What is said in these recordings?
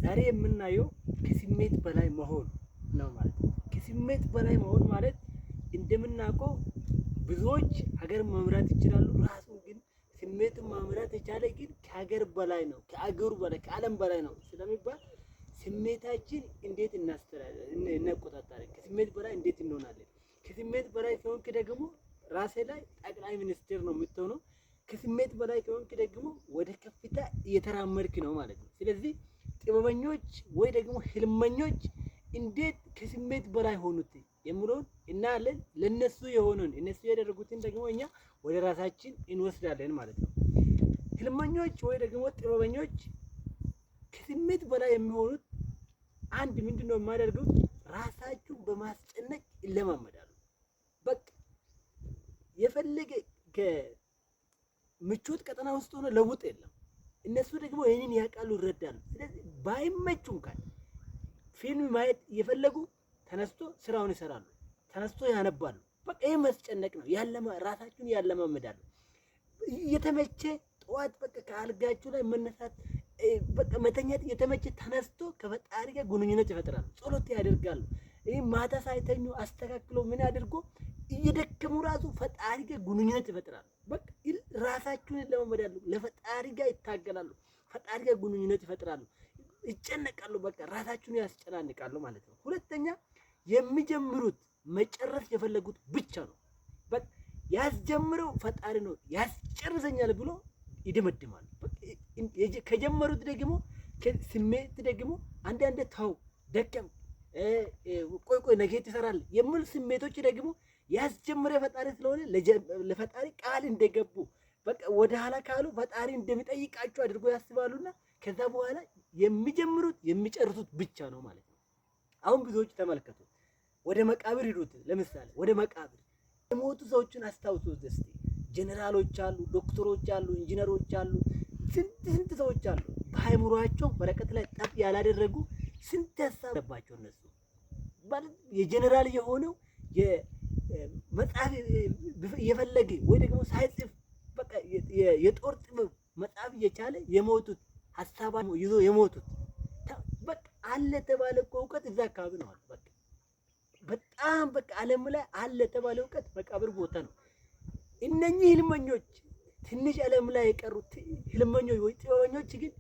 ዛሬ የምናየው ከስሜት በላይ መሆን ነው ማለት ነው። ከስሜት በላይ መሆን ማለት እንደምናውቀው ብዙዎች ሀገር መምራት ይችላሉ። ራሱ ግን ስሜቱን መምራት የቻለ ግን ከሀገር በላይ ነው፣ ከአገሩ በላይ ከዓለም በላይ ነው ስለሚባል ስሜታችን እንዴት እናቆጣጣለን? ከስሜት በላይ እንዴት እንሆናለን? ከስሜት በላይ ከሆንክ ደግሞ ራሴ ላይ ጠቅላይ ሚኒስትር ነው የምትሆነው። ከስሜት በላይ ከሆንክ ደግሞ ወደ ከፍታ እየተራመድክ ነው ማለት ነው። ስለዚህ ጥበበኞች ወይ ደግሞ ህልመኞች እንዴት ከስሜት በላይ ሆኑት የሚለውን እናያለን። ለነሱ የሆነውን እነሱ ያደረጉትን ደግሞ እኛ ወደ ራሳችን እንወስዳለን ማለት ነው። ህልመኞች ወይ ደግሞ ጥበበኞች ከስሜት በላይ የሚሆኑት አንድ ምንድነው የማደርጉት? ራሳቸውን በማስጨነቅ ይለማመዳሉ። በቃ የፈለገ ከምቾት ቀጠና ውስጥ ሆነ ለውጥ የለም። እነሱ ደግሞ ይህንን ያውቃሉ፣ ይረዳሉ። ስለዚህ ባይመቹም ካል ፊልም ማየት እየፈለጉ ተነስቶ ስራውን ይሰራሉ፣ ተነስቶ ያነባሉ። በቃ ይህ መስጨነቅ ነው። ራሳችሁን ያለማመዳሉ። እየተመቸ ጠዋት በቃ ከአልጋችሁ ላይ መነሳት በቃ መተኛት እየተመቸ ተነስቶ ከፈጣሪ ጋር ግንኙነት ይፈጥራሉ፣ ጸሎት ያደርጋሉ። ይህ ማታ ሳይተኙ አስተካክሎ ምን አድርጎ እየደከሙ ራሱ ፈጣሪ ጋር ግንኙነት ይፈጥራሉ። በቃ ራሳችሁን ያለማመዳሉ፣ ለፈጣሪ ጋር ይታገላሉ፣ ፈጣሪ ጋር ግንኙነት ይፈጥራሉ፣ ይጨነቃሉ። በቃ ራሳችሁን ያስጨናንቃሉ ማለት ነው። ሁለተኛ የሚጀምሩት መጨረስ የፈለጉት ብቻ ነው። በቃ ያስጀምረው ፈጣሪ ነው ያስጨርሰኛል ብሎ ይደመድማሉ። ከጀመሩት ደግሞ ስሜት ደግሞ አንዳንዴ ተው ደከም ቆይ ነገ ትሰራለህ የሚል ስሜቶች ደግሞ ያስጀምረ ፈጣሪ ስለሆነ ለፈጣሪ ቃል እንደገቡ በቃ ወደ ኋላ ካሉ ፈጣሪ እንደሚጠይቃቸው አድርጎ ያስባሉና ከዛ በኋላ የሚጀምሩት የሚጨርሱት ብቻ ነው ማለት ነው። አሁን ብዙዎች ተመልከቱ፣ ወደ መቃብር ሂዱት። ለምሳሌ ወደ መቃብር የሞቱ ሰዎችን አስታውሱ እስቲ። ጀነራሎች አሉ፣ ዶክተሮች አሉ፣ ኢንጂነሮች አሉ፣ ስንት ሰዎች አሉ። በአእምሯቸው ወረቀት ላይ ጠብ ያላደረጉ ስንት ያሳባቸው እነሱ ማለት የጀነራል የሆነው የመጽሐፍ የፈለገ ወይ ደግሞ ሳይጽፍ በቃ የጦር ጥበብ መጽሐፍ እየቻለ የሞቱት ሀሳባ ይዞ የሞቱት በቃ አለ ተባለ እኮ እውቀት እዛ አካባቢ ነው። በቃ በጣም በቃ ዓለም ላይ አለ ተባለ እውቀት መቃብር ቦታ ነው። እነኚህ ህልመኞች ትንሽ ዓለም ላይ የቀሩት ህልመኞች ወይ ጥበበኞች ግን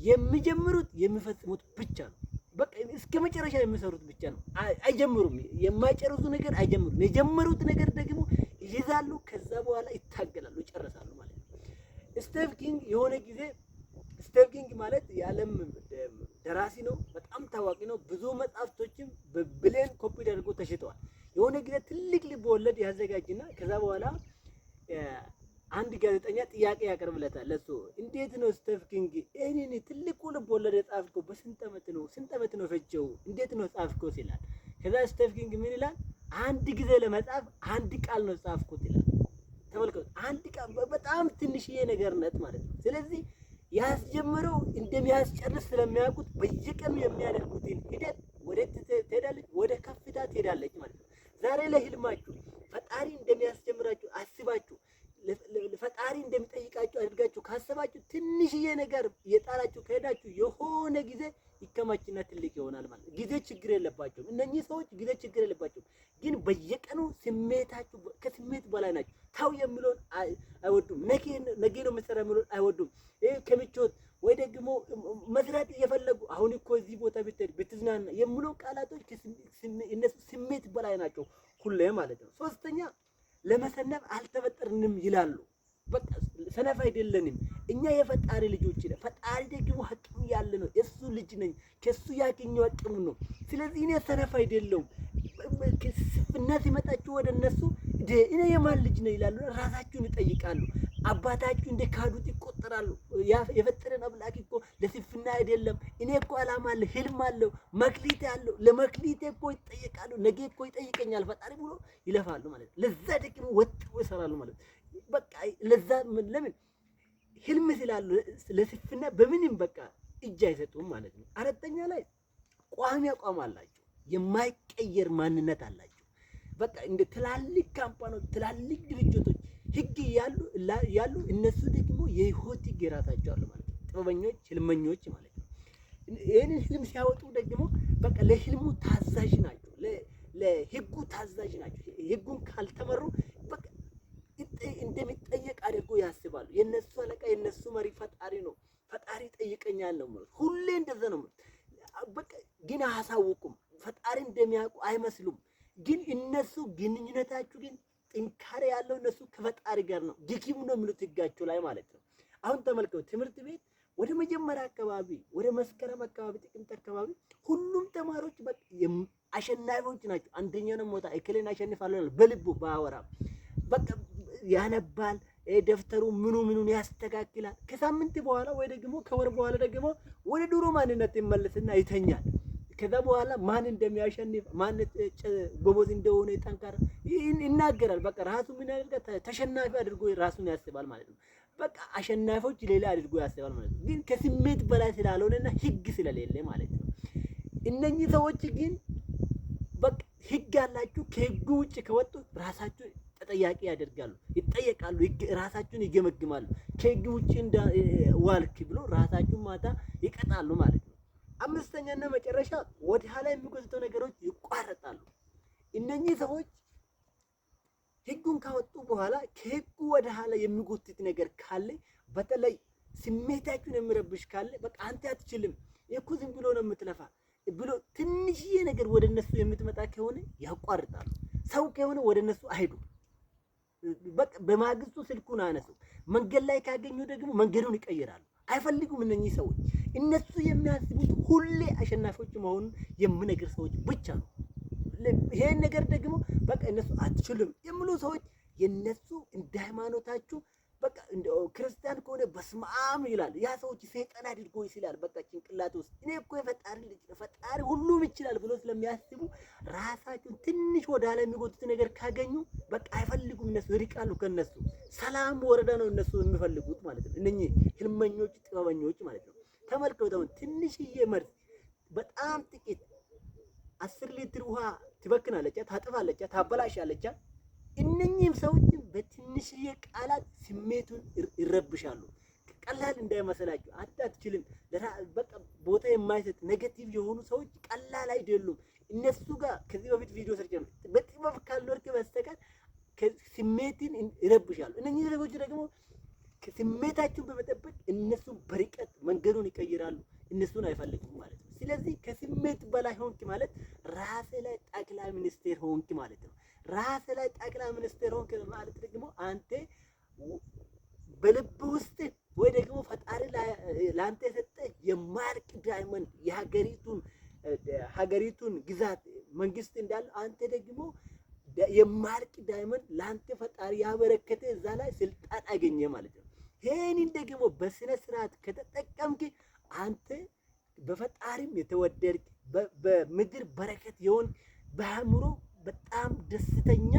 የሚጀምሩት የሚፈጽሙት ብቻ ነው። በቃ እስከ መጨረሻ የሚሰሩት ብቻ ነው። አይጀምሩም። የማይጨርሱ ነገር አይጀምሩም። የጀመሩት ነገር ደግሞ ይይዛሉ፣ ከዛ በኋላ ይታገላሉ፣ ይጨርሳሉ ማለት ነው። ስቲቭ ኪንግ የሆነ ጊዜ ስቲቭ ኪንግ ማለት የዓለም ደራሲ ነው፣ በጣም ታዋቂ ነው። ብዙ መጽሐፍቶችም በብሌን ኮፒ አድርጎ ተሽጠዋል። የሆነ ጊዜ ትልቅ ልብ ወለድ ያዘጋጅና ከዛ በኋላ አንድ ጋዜጠኛ ጥያቄ ያቀርብለታል ለሱ። እንዴት ነው ስቲቭ ኪንግ እኔ ትልቁ ልብ ወለድ የጻፍከው በስንት ዓመት ነው ፈጀው? እንዴት ነው ጻፍከው ሲላል፣ ከዛ ስቲቭ ኪንግ ምን ይላል? አንድ ጊዜ ለመጻፍ አንድ ቃል ነው ጻፍኩት ይላል። ተመልከቱ፣ አንድ ቃል በጣም ትንሽዬ ነገር ነት ማለት ነው። ስለዚህ ያስጀምረው እንደሚያስጨርስ ስለሚያውቁት በየቀኑ የሚያደርጉትን ሂደት ወደ ትሄዳለች፣ ወደ ከፍታ ትሄዳለች ማለት ነው። ዛሬ ለህልማችሁ ፈጣሪ እንደሚያስጀምራችሁ አስባችሁ ፈጣሪ እንደሚጠይቃችሁ አድርጋችሁ ካሰባችሁ ትንሽዬ ነገር የጣላችሁ ከሄዳችሁ የሆነ ጊዜ ይከማችና ትልቅ ይሆናል ማለት ነው። ጊዜ ችግር የለባቸውም እነኚህ ሰዎች፣ ጊዜ ችግር የለባቸውም። ግን በየቀኑ ስሜታችሁ ከስሜት በላይ ናቸው። ታው የሚለውን አይወዱም። ነገ ነው መሰራ የሚለውን አይወዱም። ከምቾት ወይ ደግሞ መስራት እየፈለጉ አሁን እኮ እዚህ ቦታ ብትሄድ ብትዝናና የሚለው ቃላቶች እነሱ ስሜት በላይ ናቸው ሁሌ ማለት ነው። ሶስተኛ ለመሰነፍ አልተፈጠርንም ይላሉ። በቃ ሰነፍ አይደለንም እኛ የፈጣሪ ልጆች ነን። ፈጣሪ ደግሞ ሀቅም ያለ ነው። እሱ ልጅ ነኝ፣ ከሱ ያገኘው አቅም ነው። ስለዚህ እኔ ሰነፍ አይደለሁም። ስፍና ሲመጣችሁ ወደ እነሱ እኔ የማን ልጅ ነኝ ይላሉ። ራሳችሁን ይጠይቃሉ። አባታችሁ እንደ ካዱት ይቆጠራሉ። የፈጠረን አምላክ እኮ ለስፍና አይደለም። እኔ እኮ አላማ አለ፣ ህልም አለው፣ መክሊት አለው። ለመክሊቴ እኮ ይጠይቃሉ። ነገ እኮ ይጠይቀኛል ፈጣሪ ብሎ ይለፋሉ ማለት ነው። ለዛ ደግሞ ወጥቶ ይሰራሉ ማለት ነው። በቃ ለዛ ለምን ህልም ስላሉ ለስፍና በምንም በቃ እጅ አይሰጡም ማለት ነው። አራተኛ ላይ ቋሚ አቋም አላቸው፣ የማይቀየር ማንነት አላቸው። በቃ እንደ ትላልቅ ካምፓኒዎች፣ ትላልቅ ድርጅቶች ህግ ያሉ እነሱ ደግሞ የህይወት ህግ የራሳቸው አለ ማለት ነው። ጥበበኞች፣ ህልመኞች ማለት ነው። ይህንን ህልም ሲያወጡ ደግሞ በቃ ለህልሙ ታዛዥ ናቸው፣ ለህጉ ታዛዥ ናቸው። ህጉን ካልተመሩ በቃ እንደሚጠየቅ አድርጎ ያስባሉ። የነሱ አለቃ የነሱ መሪ ፈጣሪ ነው፣ ፈጣሪ ጠይቀኛል ነው ማለት ሁሌ እንደዛ ነው። በቃ ግን አያሳውቁም፣ ፈጣሪ እንደሚያውቁ አይመስሉም። ግን እነሱ ግንኙነታችሁ ግን ጥንካሬ ያለው እነሱ ከፈጣሪ ጋር ነው። ድኪሙ ነው የሚሉት ህጋቸው ላይ ማለት ነው። አሁን ተመልከቱ፣ ትምህርት ቤት ወደ መጀመሪያ አካባቢ ወደ መስከረም አካባቢ ጥቅምት አካባቢ ሁሉም ተማሪዎች በቃ አሸናፊዎች ናቸው። አንደኛ ነው ሞታ እከሌን አሸንፋለሁ በልቡ ባወራም በቃ ያነባል፣ ደፍተሩ ምኑን ያስተካክላል። ከሳምንት በኋላ ወይ ደግሞ ከወር በኋላ ደግሞ ወደ ድሮ ማንነት ይመለስና ይተኛል። ከዛ በኋላ ማን እንደሚያሸንፍ ማን ጎበዝ እንደሆነ ጠንካራ ይናገራል። በቃ ራሱ ምን ያደርጋል? ተሸናፊ አድርጎ ራሱን ያስባል ማለት ነው። በቃ አሸናፊዎች ሌላ አድርጎ ያስባል ማለት ነው። ግን ከስሜት በላይ ስላልሆነና ህግ ስለሌለ ማለት ነው። እነኚህ ሰዎች ግን በቃ ህግ አላችሁ፣ ከህጉ ውጭ ከወጡ ራሳቸው ተጠያቂ ያደርጋሉ፣ ይጠየቃሉ፣ ራሳቸውን ይገመግማሉ። ከህግ ውጭ ዋልክ ብሎ ራሳቸውን ማታ ይቀጣሉ ማለት ነው። አምስተኛና መጨረሻ ወደ ኋላ የሚጎትቱ ነገሮች ይቋረጣሉ። እነኚህ ሰዎች ህጉን ካወጡ በኋላ ከህጉ ወደ ኋላ የሚጎትት ነገር ካለ፣ በተለይ ስሜታችሁን የሚረብሽ ካለ በቃ አንተ አትችልም እኮ ዝም ብሎ ነው የምትለፋ ብሎ ትንሽዬ ነገር ወደ እነሱ የምትመጣ ከሆነ ያቋርጣሉ። ሰው ከሆነ ወደ እነሱ አይሄዱም። በቃ በማግስቱ ስልኩን አነሱ። መንገድ ላይ ካገኙ ደግሞ መንገዱን ይቀይራሉ። አይፈልጉም እነኚህ ሰዎች። እነሱ የሚያስቡት ሁሌ አሸናፊዎች መሆኑን የሚነግር ሰዎች ብቻ ነው። ይሄን ነገር ደግሞ በቃ እነሱ አትችልም የሚሉ ሰዎች የነሱ እንደ ሃይማኖታችሁ በቃ ክርስቲያን ከሆነ በስመ አብ ይላል። ያ ሰዎች ሰይጣን አድርጎ ይስላል። በቃ ጭንቅላት ውስጥ እኔ እኮ የፈጣሪ ልጅ ፈጣሪ ሁሉም ይችላል ብሎ ስለሚያስቡ ራሳቸውን ትንሽ ወደ ኋላ የሚጎቱት ነገር ካገኙ በቃ አይፈልጉም። እነሱ ይርቃሉ ከነሱ። ሰላም ወረዳ ነው እነሱ የሚፈልጉት ማለት ነው። እነኚህ ህልመኞች፣ ጥበበኞች ማለት ነው። ተመልከቱ፣ ትንሽዬ መርዝ በጣም ጥቂት 10 ሊትር ውሃ ትበክናለች፣ ታጥፋለች፣ ታበላሻለች። እነኚህም ሰዎች በትንሽዬ ቃላት ስሜቱን ይረብሻሉ። ቀላል እንዳይመስላችሁ፣ አትችልም በቃ ቦታ የማይሰጥ ኔጌቲቭ የሆኑ ሰዎች ቀላል አይደሉም። እነሱ ጋር ከዚህ በፊት ቪዲዮ ሰርቼ ነው። በጥበብ ካልኖርክ በስተቀር ስሜትን ይረብሻሉ። እነኚህ ሰዎች ደግሞ ስሜታቸውን በመጠበቅ እነሱን በርቀት መንገዱን ይቀይራሉ። እነሱን አይፈልጉም ማለት ነው። ስለዚህ ከስሜት በላይ ሆንክ ማለት ራስ ላይ ጠቅላይ ሚኒስቴር ሆንክ ማለት ነው። ራስ ላይ ጠቅላይ ሚኒስቴር ሆንክ ማለት ደግሞ አንተ በልብ ውስጥ ወይ ደግሞ ፈጣሪ ለአንተ የሰጠ የማርቅ ዳይመንድ የሀገሪቱን ግዛት መንግስት እንዳለ አንተ ደግሞ የማርቅ ዳይመንድ ለአንተ ፈጣሪ ያበረከተ እዛ ላይ ስልጣን አገኘ ማለት ነው። ይሄንን ደግሞ በስነ ስርዓት ከተጠቀምክ አንተ በፈጣሪም የተወደድክ በምድር በረከት የሆን በአእምሮ በጣም ደስተኛ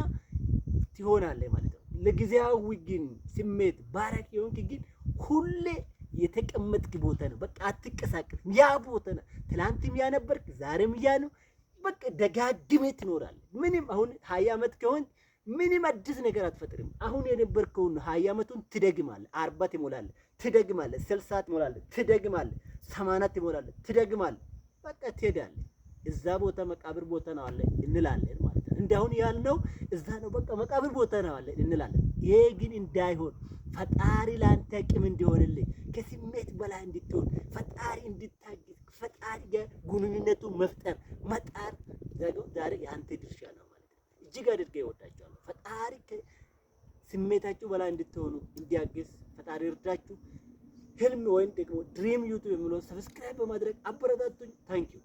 ትሆናለህ ማለት ነው። ለጊዜያዊ ግን ስሜት ባረክ የሆንክ ግን ሁሌ የተቀመጥክ ቦታ ነው። በቃ አትንቀሳቀስም። ያ ቦታ ነው። ትላንትም ያ ነበርክ፣ ዛሬም ያ ነው። በቃ ደጋግመህ ትኖራለህ። ምንም አሁን 20 ዓመት ከሆን ምንም አዲስ ነገር አትፈጥርም። አሁን የነበርከውን 20 ዓመቱን ትደግማለህ። 40 ትሞላለህ፣ ትደግማለህ። 60 ትሞላለህ፣ ትደግማለህ። 80 ትሞላለህ፣ ትደግማለህ። በቃ ትሄዳለህ። እዛ ቦታ መቃብር ቦታ ነው አለ እንላለን ማለት ነው። እንዳሁን ያልነው እዛ ነው በቃ መቃብር ቦታ ነው አለ እንላለን። ይሄ ግን እንዳይሆን ፈጣሪ ላንተ አቅም እንዲሆንልህ ከስሜት በላይ እንድትሆን ፈጣሪ እንድታግዝ ፈጣሪ ጋር ግንኙነቱ መፍጠር መጣር ዛሬ የአንተ ድርሻ ነው ማለት ነው። እጅግ አድርጌ እወዳቸዋለሁ። ፈጣሪ ከስሜታችሁ በላይ እንድትሆኑ እንዲያግዝ ፈጣሪ እርዳችሁ። ህልም ወይም ደግሞ ድሪም ዩቲዩብ የሚለውን ሰብስክራይብ በማድረግ አበረታቱኝ። ታንኪዩ